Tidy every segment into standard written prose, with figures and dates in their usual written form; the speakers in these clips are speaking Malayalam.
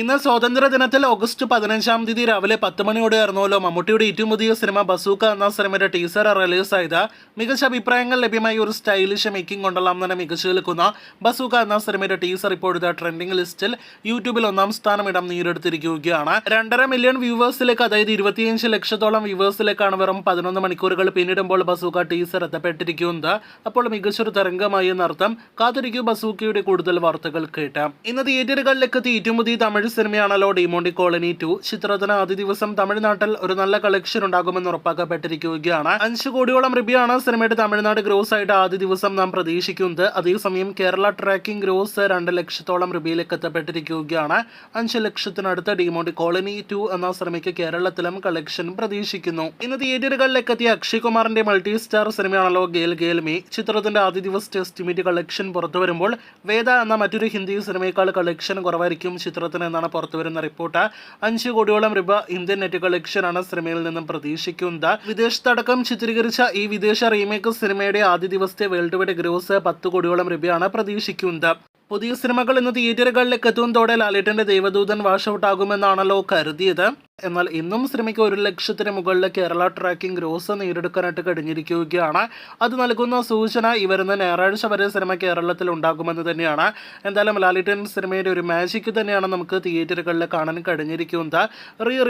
ഇന്ന് സ്വാതന്ത്ര്യ ദിനത്തിൽ ഓഗസ്റ്റ് 15-ാം തീയതി രാവിലെ 10 മണിയോടെയായിരുന്നല്ലോ മമ്മൂട്ടിയുടെ ഏറ്റവും പുതിയ സിനിമ ബസൂക്ക എന്ന സിനിമയുടെ ടീസർ റിലീസായത്. മികച്ച അഭിപ്രായങ്ങൾ ലഭ്യമായ ഒരു സ്റ്റൈലിഷ് മേക്കിംഗ് കൊണ്ടെല്ലാം തന്നെ മികച്ചു നിൽക്കുന്ന ബസൂക്ക എന്ന സിനിമയുടെ ടീസർ ഇപ്പോഴത്തെ ട്രെൻഡിംഗ് ലിസ്റ്റിൽ യൂട്യൂബിൽ 1-ാം സ്ഥാനം ഇടം നേടിയെടുത്തിരിക്കുകയാണ്. 2.5 മില്യൺ വ്യൂവേഴ്സിലേക്ക്, അതായത് 25 ലക്ഷത്തോളം വ്യൂവേഴ്സിലേക്കാണ് വെറും 11 മണിക്കൂറുകൾ പിന്നിടുമ്പോൾ ബസൂക്ക ടീസർ എത്തപ്പെട്ടിരിക്കുന്നത്. അപ്പോൾ മികച്ചൊരു തരംഗമായി എന്നർത്ഥം. കാത്തിരിക്കൂ ബസൂക്കയുടെ കൂടുതൽ വാർത്തകൾ കേട്ടാം. ഇന്ന് തിയേറ്ററുകളിലേക്ക് എത്തി ഏറ്റവും പുതിയ തമിഴ് സിനിമയാണല്ലോ ഡിമോണ്ടി കോളനി 2. ചിത്രത്തിന് ആദ്യ ദിവസം തമിഴ്നാട്ടിൽ ഒരു നല്ല കളക്ഷൻ ഉണ്ടാകുമെന്ന് ഉറപ്പാക്കപ്പെട്ടിരിക്കുകയാണ്. 5 കോടിയോളം രൂപയാണ് സിനിമയുടെ തമിഴ്നാട് ഗ്രോസ് ആയിട്ട് ആദ്യ ദിവസം നാം പ്രതീക്ഷിക്കുന്നത്. അതേസമയം കേരള ട്രാക്കിംഗ് ഗ്രോസ് 2 ലക്ഷത്തോളം രൂപയിലേക്ക് എത്തപ്പെട്ടിരിക്കുകയാണ്. 5 ലക്ഷത്തിനടുത്ത് ഡിമോണ്ടി കോളനി 2 എന്ന സിനിമയ്ക്ക് കേരളത്തിലും കളക്ഷൻ പ്രതീക്ഷിക്കുന്നു. ഇന്ന് തിയേറ്ററുകളിലേക്ക് എത്തിയ അക്ഷയ് കുമാറിന്റെ multi star സിനിമയാണല്ലോ girl girl may. ചിത്രത്തിന്റെ ആദ്യ ദിവസത്തെ എസ്റ്റിമേറ്റ് കളക്ഷൻ പുറത്തു വരുമ്പോൾ വേദ എന്ന മറ്റൊരു ഹിന്ദി സിനിമയേക്കാൾ കളക്ഷൻ കുറവായിരിക്കും ചിത്രത്തിന് എന്നാണ് പുറത്തുവരുന്ന റിപ്പോർട്ട്. 5 കോടിയോളം രൂപ ഇന്ത്യൻ നെറ്റ് കളക്ഷനാണ് സിനിമയിൽ നിന്നും പ്രതീക്ഷിക്കുന്നത്. വിദേശത്തടക്കം ചിത്രീകരിച്ച ഈ വിദേശ റീമേക്ക് സിനിമയുടെ ആദ്യ ദിവസത്തെ വേൾഡ് വൈഡ് ഗ്രോസ് 10 കോടിയോളം രൂപയാണ് പ്രതീക്ഷിക്കുന്നത്. പുതിയ സിനിമകൾ ഇന്ന് തിയേറ്ററുകളിലേക്ക് എത്തുന്നതോടെ ലാലേട്ടന്റെ ദേവദൂതൻ വാഷ് ഔട്ട് ആകുമെന്നാണല്ലോ കരുതിയത്. എന്നാൽ ഇന്നും സിനിമയ്ക്ക് 1 ലക്ഷത്തിന് മുകളിൽ കേരള ട്രാക്കിംഗ് ഗ്രോസ് നേടിയെടുക്കാനായിട്ട് കഴിഞ്ഞിരിക്കുകയാണ്. അത് നൽകുന്ന സൂചന ഈ വരുന്ന ഞായറാഴ്ച വരെ സിനിമ കേരളത്തിൽ ഉണ്ടാകുമെന്ന് തന്നെയാണ്. എന്തായാലും ലാലേട്ടൻ സിനിമയുടെ ഒരു മാജിക് തന്നെയാണ് നമുക്ക് തിയേറ്ററുകളിൽ കാണാൻ കഴിഞ്ഞിരിക്കുന്നത്.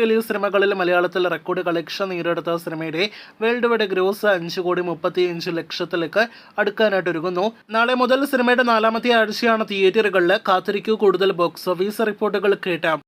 റിലീസ് സിനിമകളിൽ മലയാളത്തിൽ റെക്കോർഡ് കളക്ഷൻ നേടിയെടുത്ത സിനിമയുടെ വേൾഡ് വൈഡ് ഗ്രോസ് 5.35 ലക്ഷത്തിലേക്ക് അടുക്കാനായിട്ട് ഒരുങ്ങുന്നു. നാളെ മുതൽ സിനിമയുടെ 4-ാമത്തെ ആഴ്ചയാണ് തിയേറ്ററുകളിൽ. കാത്തിരിക്കൂ കൂടുതൽ ബോക്സ് ഓഫീസ് റിപ്പോർട്ടുകൾ കേട്ടാം.